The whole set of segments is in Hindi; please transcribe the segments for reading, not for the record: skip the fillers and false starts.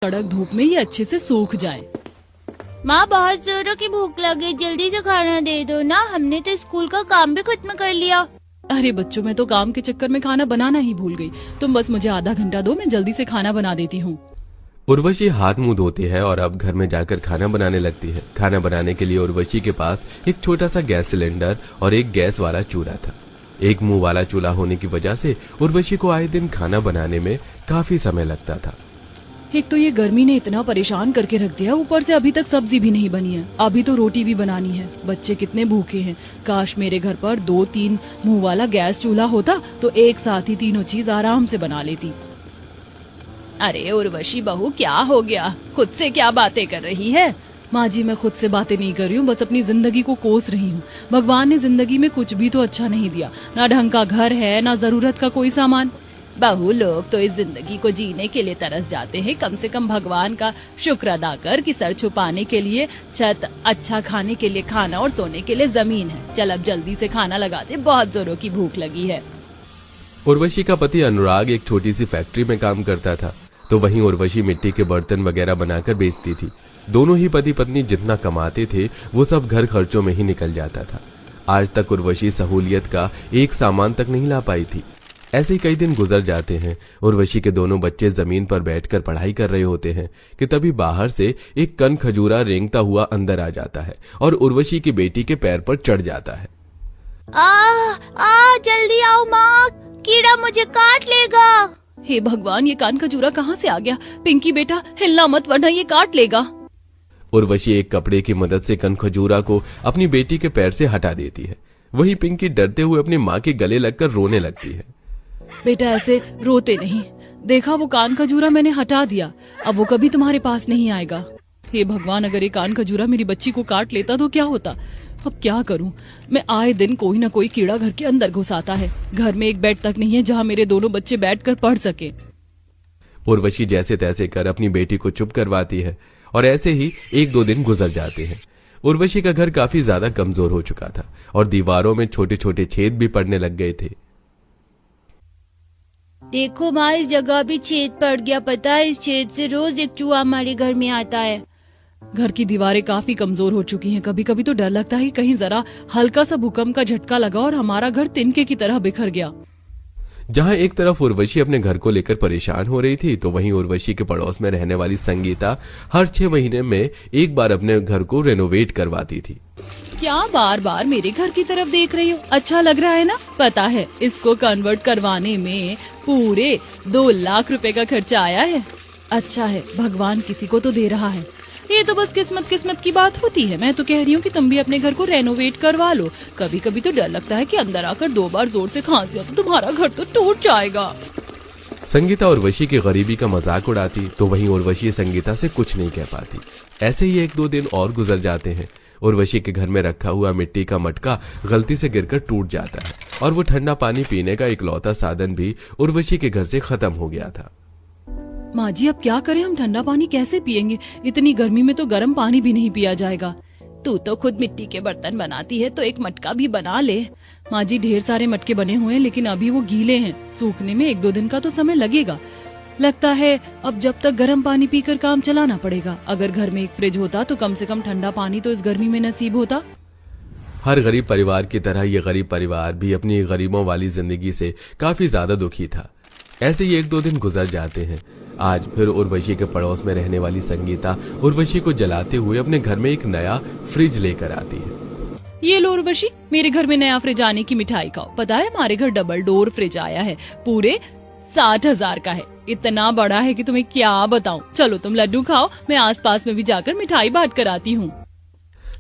कड़क धूप में ये अच्छे से सूख जाए। माँ बहुत जोरों की भूख लगी, जल्दी से खाना दे दो ना, हमने तो स्कूल का काम भी खत्म कर लिया। अरे बच्चों, मैं तो काम के चक्कर में खाना बनाना ही भूल गई। तुम बस मुझे आधा घंटा दो, मैं जल्दी से खाना बना देती हूँ। उर्वशी हाथ मुंह धोती है और अब घर में जाकर खाना बनाने लगती है। खाना बनाने के लिए उर्वशी के पास एक छोटा सा गैस सिलेंडर और एक गैस वाला चूल्हा था। एक मुंह वाला चूल्हा होने की वजह से उर्वशी को आए दिन खाना बनाने में काफी समय लगता था। एक तो ये गर्मी ने इतना परेशान करके रख दिया, ऊपर से अभी तक सब्जी भी नहीं बनी है। अभी तो रोटी भी बनानी है। बच्चे कितने भूखे हैं। काश मेरे घर पर 2-3 मुंह वाला गैस चूल्हा होता तो एक साथ ही तीनों चीज आराम से बना लेती। अरे उर्वशी बहू, क्या हो गया? खुद से क्या बातें कर रही है? माँ जी, मैं खुद से बातें नहीं कर रही हूँ, बस अपनी जिंदगी को कोस रही हूँ। भगवान ने जिंदगी में कुछ भी तो अच्छा नहीं दिया, ना ढंग का घर है, ना जरूरत का कोई सामान। बहू, लोग तो इस जिंदगी को जीने के लिए तरस जाते हैं। कम से कम भगवान का शुक्र अदा कर कि सर छुपाने के लिए छत, अच्छा खाने के लिए खाना और सोने के लिए जमीन है। चल अब जल्दी से खाना लगा दे, बहुत जोरों की भूख लगी है। उर्वशी का पति अनुराग एक छोटी सी फैक्ट्री में काम करता था, तो वहीं उर्वशी मिट्टी के बर्तन वगैरह बनाकर बेचती थी। दोनों ही पति पत्नी जितना कमाते थे वो सब घर खर्चों में ही निकल जाता था। आज तक उर्वशी सहूलियत का एक सामान तक नहीं ला पाई थी। ऐसे ही कई दिन गुजर जाते हैं। उर्वशी के दोनों बच्चे जमीन पर बैठकर पढ़ाई कर रहे होते हैं कि तभी बाहर से एक कन खजूरा रेंगता हुआ अंदर आ जाता है और उर्वशी की बेटी के पैर पर चढ़ जाता है। जल्दी आओ माँ, कीड़ा मुझे काट लेगा। हे भगवान, ये कान खजूरा कहाँ से आ गया? पिंकी बेटा, हिलना मत वरना ये काट लेगा। उर्वशी एक कपड़े की मदद से कन खजूरा को अपनी बेटी के पैर से हटा देती है। वहीं पिंकी डरते हुए अपनी माँ के गले लगकर रोने लगती है। बेटा, ऐसे रोते नहीं। देखा, वो कान खजूरा मैंने हटा दिया, अब वो कभी तुम्हारे पास नहीं आएगा। हे भगवान, अगर ये कान खजूरा मेरी बच्ची को काट लेता तो क्या होता? अब क्या करूं? मैं आए दिन कोई ना कोई कीड़ा घर के अंदर घुस आता है। घर में एक बेड तक नहीं है जहां मेरे दोनों बच्चे बैठकर पढ़ सके। उर्वशी जैसे तैसे कर अपनी बेटी को चुप करवाती है और ऐसे ही 1-2 दिन गुजर जाते हैं। उर्वशी का घर काफी ज्यादा कमजोर हो चुका था और दीवारों में छोटे छोटे छेद भी पड़ने लग गए थे। देखो माँ, इस जगह भी छेद पड़ गया। पता है, इस छेद से रोज एक चूहा हमारे घर में आता है। घर की दीवारें काफी कमजोर हो चुकी हैं। कभी कभी तो डर लगता है कि कहीं जरा हल्का सा भूकंप का झटका लगा और हमारा घर तिनके की तरह बिखर गया। जहां एक तरफ उर्वशी अपने घर को लेकर परेशान हो रही थी, तो वहीं उर्वशी के पड़ोस में रहने वाली संगीता हर 6 महीने में एक बार अपने घर को रेनोवेट करवाती थी। क्या बार बार मेरे घर की तरफ देख रही हो? अच्छा लग रहा है ना? पता है, इसको कन्वर्ट करवाने में पूरे 2 लाख रुपए का खर्चा आया है। अच्छा है, भगवान किसी को तो दे रहा है। ये तो बस किस्मत की बात होती है। मैं तो कह रही हूँ कि तुम भी अपने घर को रेनोवेट करवा लो। कभी कभी तो डर लगता है कि अंदर आकर 2 बार जोर से खांस दिया तो तुम्हारा घर तो टूट जाएगा। संगीता उर्वशी की गरीबी का मजाक उड़ाती, तो वहीं उर्वशी संगीता से कुछ नहीं कह पाती। ऐसे ही 1-2 दिन और गुजर जाते हैं। उर्वशी के घर में रखा हुआ मिट्टी का मटका गलती से गिरकर टूट जाता है और वो ठंडा पानी पीने का इकलौता साधन भी उर्वशी के घर से खत्म हो गया था। माँ जी, अब क्या करें? हम ठंडा पानी कैसे पिएंगे? इतनी गर्मी में तो गर्म पानी भी नहीं पिया जाएगा। तू तो खुद मिट्टी के बर्तन बनाती है, तो एक मटका भी बना ले। माँ जी, ढेर सारे मटके बने हुए हैं, लेकिन अभी वो गीले हैं। सूखने में 1-2 दिन का तो समय लगेगा। लगता है अब जब तक गर्म पानी पीकर काम चलाना पड़ेगा। अगर घर में एक फ्रिज होता तो कम से कम ठंडा पानी तो इस गर्मी में नसीब होता। हर गरीब परिवार की तरह ये गरीब परिवार भी अपनी गरीबों वाली जिंदगी से काफी ज्यादा दुखी था। ऐसे ही 1-2 दिन गुजर जाते हैं। आज फिर उर्वशी के पड़ोस में रहने वाली संगीता उर्वशी को जलाते हुए अपने घर में एक नया फ्रिज लेकर आती है। ये लो उर्वशी, मेरे घर में नया फ्रिज आने की मिठाई खाओ। पता है, हमारे घर डबल डोर फ्रिज आया है, पूरे 60,000 का है। इतना बड़ा है कि तुम्हें क्या बताऊं। चलो तुम लड्डू खाओ, मैं आसपास में भी जाकर मिठाई बांट कर आती हूँ।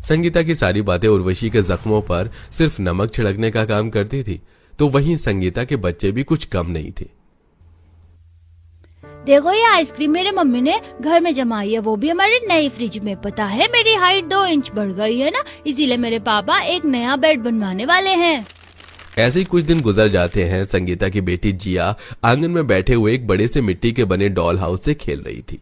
संगीता की सारी बातें उर्वशी के जख्मों पर सिर्फ नमक छिड़कने का काम करती थी, तो वहीं संगीता के बच्चे भी कुछ कम नहीं थे। देखो, ये आइसक्रीम मेरे मम्मी ने घर में जमाई है, वो भी हमारे नए फ्रिज में। पता है, मेरी हाइट 2 इंच बढ़ गई है ना, इसीलिए मेरे पापा एक नया बेड बनवाने वाले हैं। ऐसे ही कुछ दिन गुजर जाते हैं। संगीता की बेटी जिया आंगन में बैठे हुए एक बड़े से मिट्टी के बने डॉल हाउस से खेल रही थी।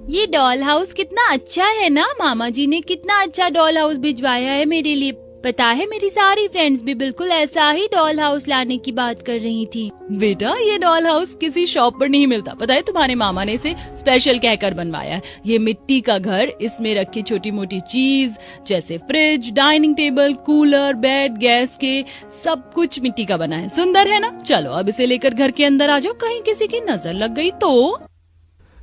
ये डॉल हाउस कितना अच्छा है ना, मामा जी ने कितना अच्छा डॉल हाउस भिजवाया है मेरे लिए। पता है मेरी सारी फ्रेंड्स भी बिल्कुल ऐसा ही डॉल हाउस लाने की बात कर रही थी। बेटा ये डॉल हाउस किसी शॉप पर नहीं मिलता, पता है तुम्हारे मामा ने इसे स्पेशल कहकर बनवाया है। ये मिट्टी का घर, इसमें रखी छोटी मोटी चीज जैसे fridge, dining table, cooler, bed, gas के सब कुछ मिट्टी का बना है। सुंदर है ना? चलो अब इसे लेकर घर के अंदर आ जाओ, कहीं किसी की नजर लग गई तो।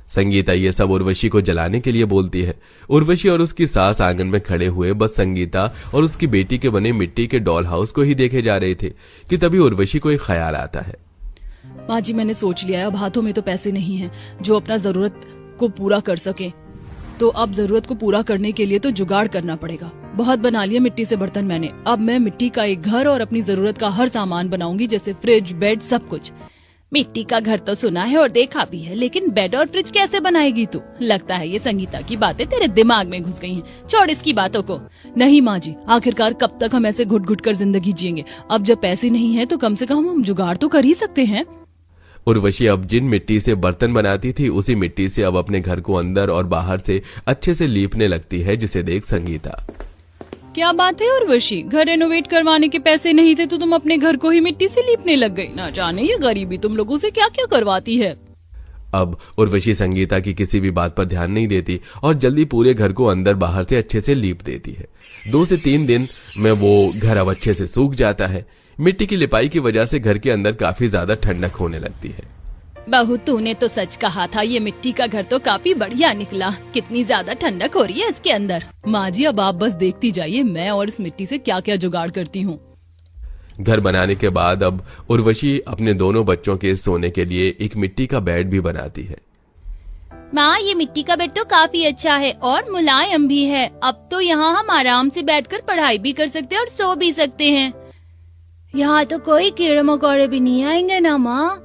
संगीता ये सब उर्वशी को जलाने के लिए बोलती है। उर्वशी और उसकी सास आंगन में खड़े हुए बस संगीता और उसकी बेटी के बने मिट्टी के डॉल हाउस को ही देखे जा रहे थे कि तभी उर्वशी को एक ख्याल आता है। माँ जी मैंने सोच लिया है, अब हाथों में तो पैसे नहीं है जो अपना जरूरत को पूरा कर सके, तो अब जरूरत को पूरा करने के लिए तो जुगाड़ करना पड़ेगा। बहुत बना लिया मिट्टी से बर्तन मैंने, अब मैं मिट्टी का एक घर और अपनी जरूरत का हर सामान बनाऊंगी, जैसे फ्रिज, बेड, सब कुछ। मिट्टी का घर तो सुना है और देखा भी है, लेकिन बेड और फ्रिज कैसे बनाएगी तू? लगता है ये संगीता की बातें तेरे दिमाग में घुस गई हैं। छोड़ इसकी बातों को। नहीं माँ जी, आखिरकार कब तक हम ऐसे घुट घुट कर जिंदगी जिएंगे? अब जब पैसे नहीं है तो कम से कम हम जुगाड़ तो कर ही सकते हैं। उर्वशी अब जिन मिट्टी से बर्तन बनाती थी उसी मिट्टी से अब अपने घर को अंदर और बाहर से अच्छे से लीपने लगती है, जिसे देख संगीता। क्या बात है उर्वशी, घर रेनोवेट करवाने के पैसे नहीं थे तो तुम अपने घर को ही मिट्टी से लीपने लग गई। ना जाने ये गरीबी तुम लोगों से क्या क्या करवाती है। अब उर्वशी संगीता की किसी भी बात पर ध्यान नहीं देती और जल्दी पूरे घर को अंदर बाहर से अच्छे से लीप देती है। 2 से 3 दिन में वो घर अब अच्छे से सूख जाता है। मिट्टी की लिपाई की वजह से घर के अंदर काफी ज्यादा ठंडक होने लगती है। बहू तूने तो सच कहा था, ये मिट्टी का घर तो काफी बढ़िया निकला। कितनी ज्यादा ठंडक हो रही है इसके अंदर। माँ जी अब आप बस देखती जाइए मैं और इस मिट्टी से क्या क्या जुगाड़ करती हूँ। घर बनाने के बाद अब उर्वशी अपने दोनों बच्चों के सोने के लिए एक मिट्टी का बेड भी बनाती है। माँ ये मिट्टी का बेड तो काफी अच्छा है और मुलायम भी है। अब तो यहाँ हम आराम से बैठकर पढ़ाई भी कर सकते हैं और सो भी सकते हैं। यहाँ तो कोई कीड़े मकोड़े भी नहीं आएंगे ना माँ।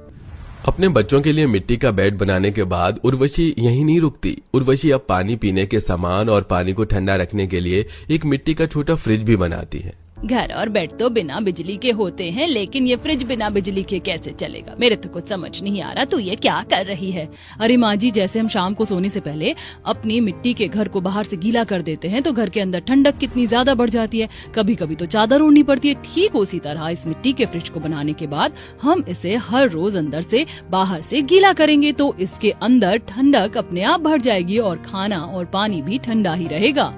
अपने बच्चों के लिए मिट्टी का बेड बनाने के बाद उर्वशी यहीं नहीं रुकती। उर्वशी अब पानी पीने के सामान और पानी को ठंडा रखने के लिए एक मिट्टी का छोटा फ्रिज भी बनाती है। घर और बेड तो बिना बिजली के होते हैं, लेकिन ये फ्रिज बिना बिजली के कैसे चलेगा? मेरे तो कुछ समझ नहीं आ रहा, तू ये क्या कर रही है? अरे माँ जी, जैसे हम शाम को सोने से पहले अपनी मिट्टी के घर को बाहर से गीला कर देते हैं तो घर के अंदर ठंडक कितनी ज्यादा बढ़ जाती है। कभी कभी तो चादर ओढ़नी पड़ती है। ठीक उसी तरह इस मिट्टी के फ्रिज को बनाने के बाद हम इसे हर रोज अंदर से बाहर से गीला करेंगे तो इसके अंदर ठंडक अपने आप भर जाएगी और खाना और पानी भी ठंडा ही रहेगा।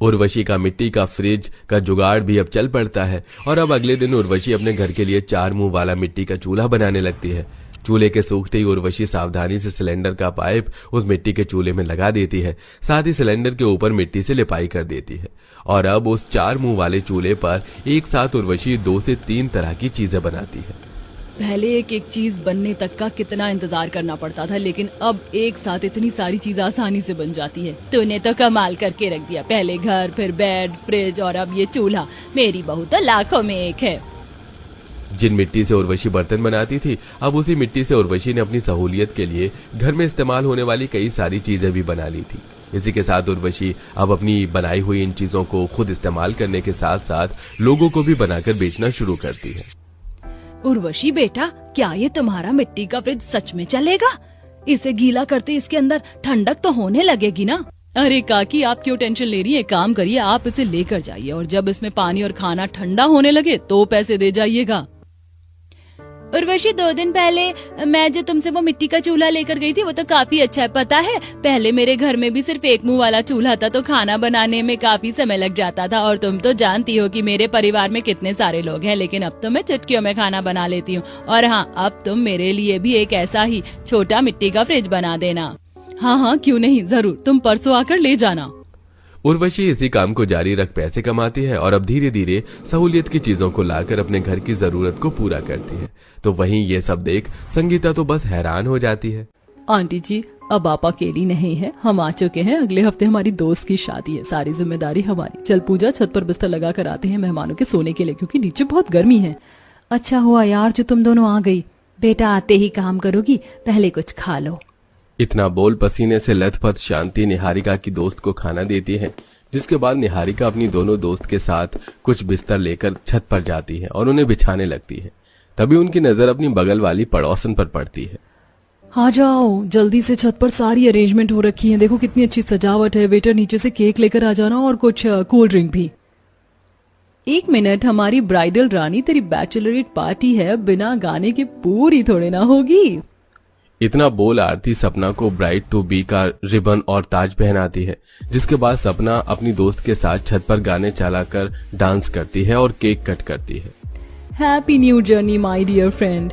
उर्वशी का मिट्टी का फ्रिज का जुगाड़ भी अब चल पड़ता है और अब अगले दिन उर्वशी अपने घर के लिए 4 मुंह वाला मिट्टी का चूल्हा बनाने लगती है। चूल्हे के सूखते ही उर्वशी सावधानी से सिलेंडर का पाइप उस मिट्टी के चूल्हे में लगा देती है, साथ ही सिलेंडर के ऊपर मिट्टी से लिपाई कर देती है। और अब उस 4 मुंह वाले चूल्हे पर एक साथ उर्वशी 2 से 3 तरह की चीजें बनाती है। पहले एक एक चीज बनने तक का कितना इंतजार करना पड़ता था, लेकिन अब एक साथ इतनी सारी चीज आसानी से बन जाती है। तूने तो कमाल करके रख दिया। पहले घर, फिर बेड, फ्रिज और अब ये चूल्हा। मेरी बहू तो लाखों में एक है। जिन मिट्टी से उर्वशी बर्तन बनाती थी, अब उसी मिट्टी से उर्वशी ने अपनी सहूलियत के लिए घर में इस्तेमाल होने वाली कई सारी चीजें भी बना ली थी। इसी के साथ उर्वशी अब अपनी बनाई हुई इन चीजों को खुद इस्तेमाल करने के साथ साथ लोगों को भी बनाकर बेचना शुरू करती है। उर्वशी बेटा, क्या ये तुम्हारा मिट्टी का फ्रिज सच में चलेगा? इसे गीला करते इसके अंदर ठंडक तो होने लगेगी ना? अरे काकी, आप क्यों टेंशन ले रही है? काम करिए, आप इसे लेकर जाइए और जब इसमें पानी और खाना ठंडा होने लगे तो पैसे दे जाइएगा। उर्वशी 2 दिन पहले मैं जो तुमसे वो मिट्टी का चूल्हा लेकर गई थी वो तो काफी अच्छा है। पता है पहले मेरे घर में भी सिर्फ एक मुंह वाला चूल्हा था तो खाना बनाने में काफी समय लग जाता था। और तुम तो जानती हो कि मेरे परिवार में कितने सारे लोग हैं, लेकिन अब तो मैं चुटकियों में खाना बना लेती हूँ। और हाँ, अब तुम मेरे लिए भी एक ऐसा ही छोटा मिट्टी का फ्रिज बना देना। हाँ हाँ क्यों नहीं, जरूर, तुम परसों आकर ले जाना। उर्वशी इसी काम को जारी रख पैसे कमाती है और अब धीरे धीरे सहूलियत की चीजों को लाकर अपने घर की जरूरत को पूरा करती है। तो वहीं ये सब देख संगीता तो बस हैरान हो जाती है। आंटी जी, अब आप अकेली नहीं है, हम आ चुके हैं। अगले हफ्ते हमारी दोस्त की शादी है, सारी जिम्मेदारी हमारी। चल पूजा, छत पर बिस्तर लगा कर आते हैं मेहमानों के सोने के लिए, क्योंकि नीचे बहुत गर्मी है। अच्छा हुआ यार जो तुम दोनों आ गई। बेटा आते ही काम करोगी, पहले कुछ खा लो। इतना बोल पसीने से लथपथ शांति निहारिका की दोस्त को खाना देती है, जिसके बाद निहारिका अपनी दोनों दोस्त के साथ कुछ बिस्तर लेकर छत पर जाती है और उन्हें बिछाने लगती है। तभी उनकी नजर अपनी बगल वाली पड़ोसन पर पड़ती है। आ जाओ जल्दी से, छत पर सारी अरेंजमेंट हो रखी है, देखो कितनी अच्छी सजावट है। वेटर नीचे से केक लेकर आ जाना और कुछ कोल्ड ड्रिंक भी। एक मिनट, हमारी ब्राइडल रानी तेरी बैचलरेट पार्टी है, बिना गाने के पूरी थोड़े ना होगी। इतना बोल आरती सपना को ब्राइड टू बी का रिबन और ताज पहनाती है, जिसके बाद सपना अपनी दोस्त के साथ छत पर गाने चलाकर डांस करती है और केक कट करती है। Happy new journey my dear friend.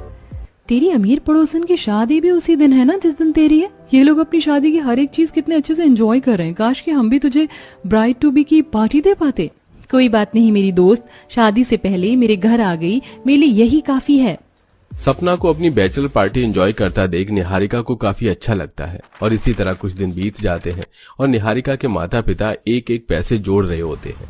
तेरी अमीर पड़ोसन की शादी भी उसी दिन है ना जिस दिन तेरी है। ये लोग अपनी शादी की हर एक चीज कितने अच्छे से एंजॉय कर रहे हैं। काश कि हम भी तुझे ब्राइड टू बी की पार्टी दे पाते। कोई बात नहीं मेरी दोस्त, शादी से पहले मेरे घर आ गई, मेरे लिए यही काफी है। सपना को अपनी बैचलर पार्टी एंजॉय करता देख निहारिका को काफी अच्छा लगता है और इसी तरह कुछ दिन बीत जाते हैं और निहारिका के माता पिता एक एक पैसे जोड़ रहे होते हैं।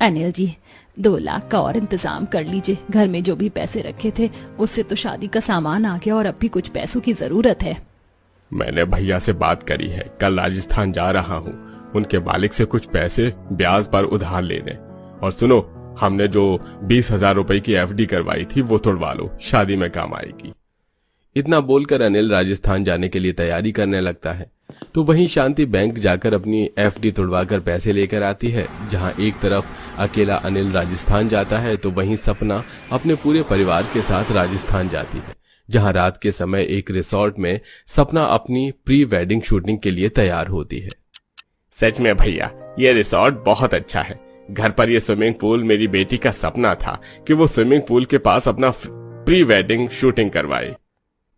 अनिल जी, 2 लाख का और इंतजाम कर लीजिए। घर में जो भी पैसे रखे थे उससे तो शादी का सामान आ गया और अब भी कुछ पैसों की जरूरत है। मैंने भैया से बात करी है, कल राजस्थान जा रहा हूँ, उनके मालिक से कुछ पैसे ब्याज पर उधार लेने। और सुनो, हमने जो 20,000 रुपए की एफडी करवाई थी वो तोड़वा लो, शादी में काम आएगी। इतना बोलकर अनिल राजस्थान जाने के लिए तैयारी करने लगता है। तो वहीं शांति बैंक जाकर अपनी एफडी तोड़वाकर पैसे लेकर आती है। जहां एक तरफ अकेला अनिल राजस्थान जाता है तो वहीं सपना अपने पूरे परिवार के साथ राजस्थान जाती है, जहां रात के समय एक रिसोर्ट में सपना अपनी प्री वेडिंग शूटिंग के लिए तैयार होती है। सच में भैया, ये रिसोर्ट बहुत अच्छा है। घर पर ये स्विमिंग पूल मेरी बेटी का सपना था कि वो स्विमिंग पूल के पास अपना प्री वेडिंग शूटिंग करवाए।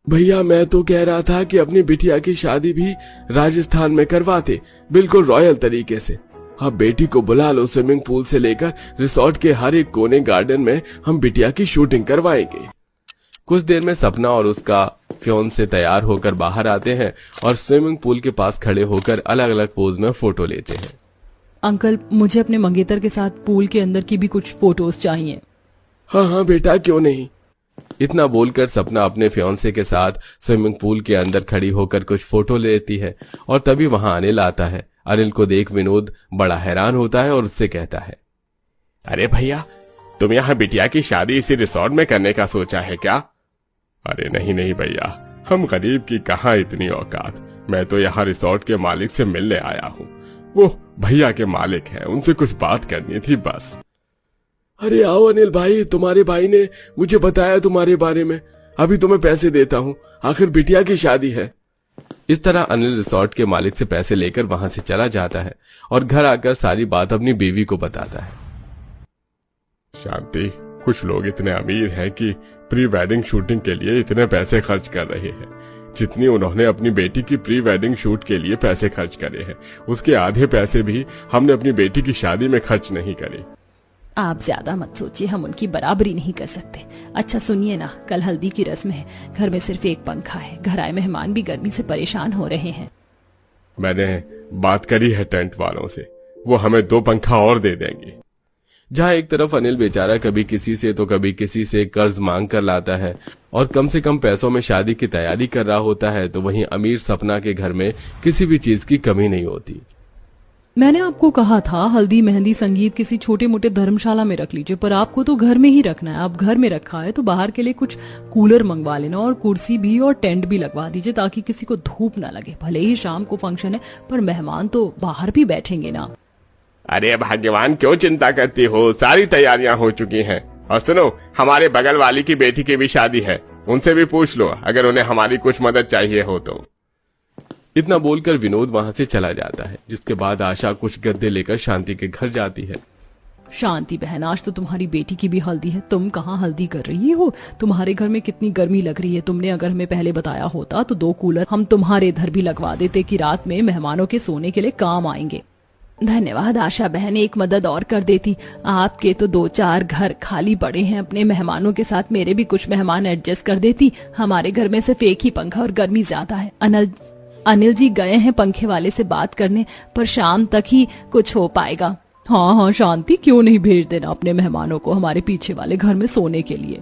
भैया मैं तो कह रहा था कि अपनी बिटिया की शादी भी राजस्थान में करवाते, बिल्कुल रॉयल तरीके से। अब बेटी को बुला लो, स्विमिंग पूल से लेकर रिसोर्ट के हर एक कोने गार्डन में हम बिटिया की शूटिंग करवाएंगे। कुछ देर में सपना और उसका फियोंसे तैयार होकर बाहर आते हैं और स्विमिंग पूल के पास खड़े होकर अलग अलग पोज में फोटो लेते हैं। अंकल, मुझे अपने मंगेतर के साथ पूल के अंदर की भी कुछ फोटोज चाहिए। हाँ हाँ बेटा, क्यों नहीं। इतना बोलकर सपना अपने फियोंसे के साथ स्विमिंग पूल के अंदर खड़ी होकर कुछ फोटो लेती है और तभी वहां अनिल आता है। अनिल को देख विनोद बड़ा हैरान होता है और उससे कहता है, अरे भैया, तुम यहाँ बिटिया की शादी इसी रिसोर्ट में करने का सोचा है क्या? अरे नहीं नहीं भैया, हम गरीब की कहाँ इतनी औकात। मैं तो यहाँ रिसोर्ट के मालिक से मिलने आया हूँ। वो भैया के मालिक हैं, उनसे कुछ बात करनी थी बस। अरे आओ अनिल भाई, तुम्हारे भाई ने मुझे बताया तुम्हारे बारे में, अभी तुम्हें पैसे देता हूँ, आखिर बिटिया की शादी है। इस तरह अनिल रिसोर्ट के मालिक से पैसे लेकर वहां से चला जाता है और घर आकर सारी बात अपनी बीवी को बताता है। शांति, कुछ लोग इतने अमीर हैं कि प्री वेडिंग शूटिंग के लिए इतने पैसे खर्च कर रहे हैं जितनी उन्होंने अपनी बेटी की प्री वेडिंग शूट के लिए पैसे खर्च करे हैं, उसके आधे पैसे भी हमने अपनी बेटी की शादी में खर्च नहीं करे। आप ज्यादा मत सोचिए, हम उनकी बराबरी नहीं कर सकते। अच्छा सुनिए ना, कल हल्दी की रस्म है, घर में सिर्फ एक पंखा है, घर आए मेहमान भी गर्मी से परेशान हो रहे हैं। मैंने बात करी है टेंट वालों से, वो हमें 2 पंखा और दे देंगे। जहां एक तरफ अनिल बेचारा कभी किसी से तो कभी किसी से कर्ज मांग कर लाता है और कम से कम पैसों में शादी की तैयारी कर रहा होता है, तो वहीं अमीर सपना के घर में किसी भी चीज की कमी नहीं होती। मैंने आपको कहा था हल्दी मेहंदी संगीत किसी छोटे मोटे धर्मशाला में रख लीजिए, पर आपको तो घर में ही रखना है। आप घर में रखा है तो बाहर के लिए कुछ कूलर मंगवा लेना और कुर्सी भी और टेंट भी लगवा दीजिए ताकि किसी को धूप ना लगे। भले ही शाम को फंक्शन है पर मेहमान तो बाहर भी बैठेंगे ना। अरे भाग्यवान, क्यों चिंता करती हो, सारी तैयारियां हो चुकी हैं। और सुनो, हमारे बगल वाली की बेटी की भी शादी है, उनसे भी पूछ लो अगर उन्हें हमारी कुछ मदद चाहिए हो तो। इतना बोलकर विनोद वहां से चला जाता है, जिसके बाद आशा कुछ गद्दे लेकर शांति के घर जाती है। शांति बहन, आज तो तुम्हारी बेटी की भी हल्दी है, तुम कहाँ हल्दी कर रही हो? तुम्हारे घर में कितनी गर्मी लग रही है। तुमने अगर हमें पहले बताया होता तो 2 कूलर हम तुम्हारे इधर भी लगवा देते कि रात में मेहमानों के सोने के लिए काम आएंगे। धन्यवाद आशा बहन, एक मदद और कर देती। आपके तो 2-4 घर खाली पड़े हैं, अपने मेहमानों के साथ मेरे भी कुछ मेहमान एडजस्ट कर देती। हमारे घर में सिर्फ एक ही पंखा और गर्मी ज्यादा है। अनिल जी गए हैं पंखे वाले से बात करने, पर शाम तक ही कुछ हो पाएगा। हाँ शांति, क्यों नहीं भेज देना अपने मेहमानों को हमारे पीछे वाले घर में सोने के लिए।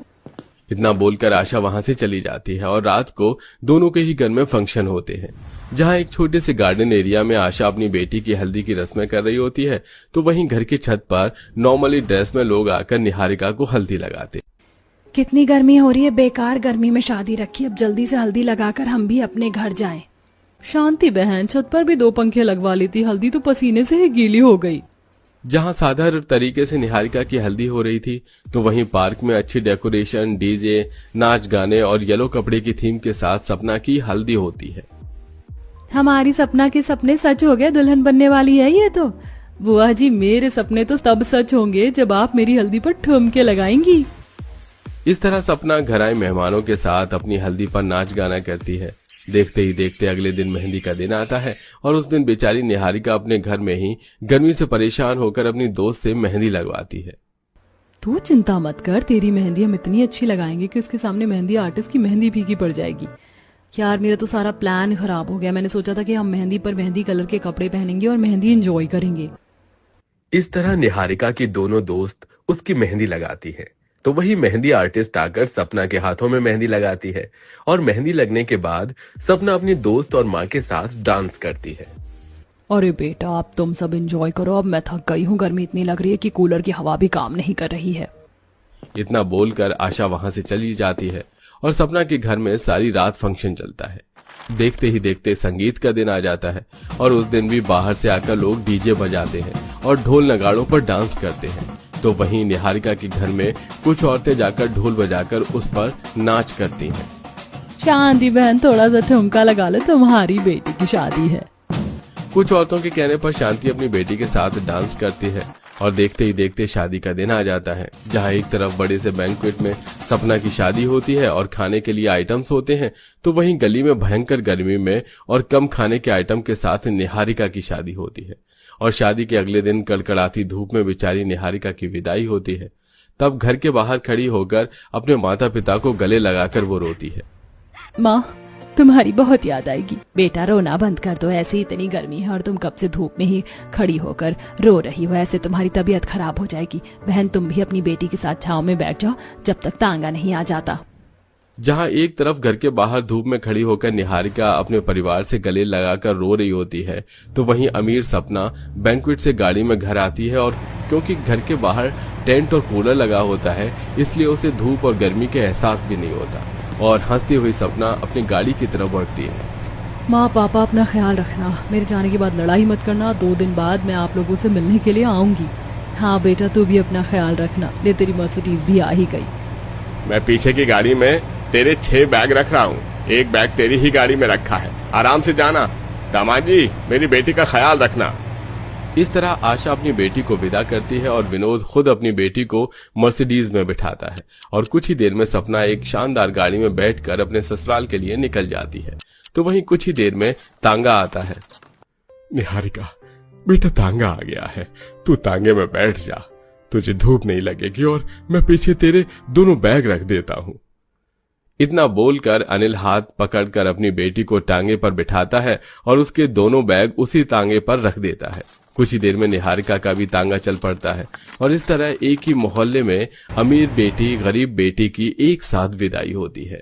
इतना बोलकर आशा वहां से चली जाती है और रात को दोनों के ही घर में फंक्शन होते हैं। जहां एक छोटे से गार्डन एरिया में आशा अपनी बेटी की हल्दी की रस्में कर रही होती है, तो वहीं घर की छत पर नॉर्मली ड्रेस में लोग आकर निहारिका को हल्दी लगाते। कितनी गर्मी हो रही है, बेकार गर्मी में शादी रखी, अब जल्दी से हल्दी लगाकर हम भी अपने घर जाएं। शांति बहन, छत पर भी 2 पंखे लगवा लेती, हल्दी तो पसीने से ही गीली हो गई। जहां साधारण तरीके से निहारिका की हल्दी हो रही थी, तो वहीं पार्क में अच्छी डेकोरेशन, डीजे, नाच गाने और येलो कपड़े की थीम के साथ सपना की हल्दी होती है। हमारी सपना के सपने सच हो गए, दुल्हन बनने वाली है ये तो। बुआ जी, मेरे सपने तो तब सच होंगे जब आप मेरी हल्दी पर ठुमके लगाएंगी। इस तरह सपना घर आए मेहमानों के साथ अपनी हल्दी पर नाच गाना करती है। देखते ही देखते अगले दिन मेहंदी का दिन आता है और उस दिन बेचारी निहारिका अपने घर में ही गर्मी से परेशान होकर अपनी दोस्त से मेहंदी लगवाती है। तू चिंता मत कर, तेरी मेहंदी हम इतनी अच्छी लगाएंगे कि उसके सामने मेहंदी आर्टिस्ट की मेहंदी फीकी पड़ जाएगी। यार, मेरा तो सारा प्लान खराब हो गया। मैंने सोचा था कि हम मेहंदी पर मेहंदी कलर के कपड़े पहनेंगे और मेहंदी एंजॉय करेंगे। इस तरह निहारिका की दोनों दोस्त उसकी मेहंदी लगाती है, तो वही मेहंदी आर्टिस्ट आकर सपना के हाथों में मेहंदी लगाती है और मेहंदी लगने के बाद सपना अपनी दोस्त और माँ के साथ डांस करती है। अरे बेटा, अब तुम सब एंजॉय करो, अब मैं थक गई हूँ। गर्मी इतनी लग रही है कि कूलर की हवा भी काम नहीं कर रही है। इतना बोलकर आशा वहां से चली जाती है और सपना के घर में सारी रात फंक्शन चलता है। देखते ही देखते संगीत का दिन आ जाता है और उस दिन भी बाहर से आकर लोग डीजे बजाते हैं और ढोल नगाड़ों पर डांस करते हैं। तो वहीं निहारिका के घर में कुछ औरतें जाकर ढोल बजाकर उस पर नाच करती हैं। शांति बहन, थोड़ा सा ठुमका लगा लो, तुम्हारी बेटी की शादी है। कुछ औरतों के कहने पर शांति अपनी बेटी के साथ डांस करती है और देखते ही देखते शादी का दिन आ जाता है, जहां एक तरफ बड़े से बैंक्वेट में सपना की शादी होती है और खाने के लिए आइटम्स होते हैं, तो वहीं गली में भयंकर गर्मी में और कम खाने के आइटम के साथ निहारिका की शादी होती है। और शादी के अगले दिन कड़कड़ाती धूप में बेचारी निहारिका की विदाई होती है। तब घर के बाहर खड़ी होकर अपने माता पिता को गले लगाकर वो रोती है। माँ, तुम्हारी बहुत याद आएगी। बेटा, रोना बंद कर दो, ऐसे इतनी गर्मी है और तुम कब से धूप में ही खड़ी होकर रो रही हो, ऐसे तुम्हारी तबीयत खराब हो जाएगी। बहन, तुम भी अपनी बेटी के साथ छांव में बैठ जाओ जब तक तांगा नहीं आ जाता। जहां एक तरफ घर के बाहर धूप में खड़ी होकर निहारिका अपने परिवार से गले लगाकर रो रही होती है, तो वहीं अमीर सपना बैंक्वेट से गाड़ी में घर आती है और क्योंकि घर के बाहर टेंट और कूलर लगा होता है, इसलिए उसे धूप और गर्मी के एहसास भी नहीं होता और हंसती हुई सपना अपनी गाड़ी की तरफ बढ़ती है। माँ पापा, अपना ख्याल रखना। मेरे जाने के बाद लड़ाई मत करना। 2 दिन बाद मैं आप लोगों से मिलने के लिए आऊंगी। हाँ बेटा, तू भी अपना ख्याल रखना। ले, तेरी मर्सिडीज भी आ ही गई। मैं पीछे की गाड़ी में तेरे 6 बैग रख रहा हूँ, 1 बैग तेरी ही गाड़ी में रखा है। आराम से जाना। दामाद जी, मेरी बेटी का ख्याल रखना। इस तरह आशा अपनी बेटी को विदा करती है और विनोद खुद अपनी बेटी को मर्सिडीज में बिठाता है और कुछ ही देर में सपना एक शानदार गाड़ी में बैठकर अपने ससुराल के लिए निकल जाती है। तो वहीं कुछ ही देर में तांगा आता है। निहारिका बेटा, तांगा आ गया है, तू तांगे में बैठ जा, तुझे धूप नहीं लगेगी और मैं पीछे तेरे दोनों बैग रख देता हूँ। इतना बोलकर अनिल हाथ पकड़कर अपनी बेटी को टांगे पर बिठाता है और उसके दोनों बैग उसी तांगे पर रख देता है। कुछ ही देर में निहारिका का भी तांगा चल पड़ता है और इस तरह एक ही मोहल्ले में अमीर बेटी गरीब बेटी की एक साथ विदाई होती है।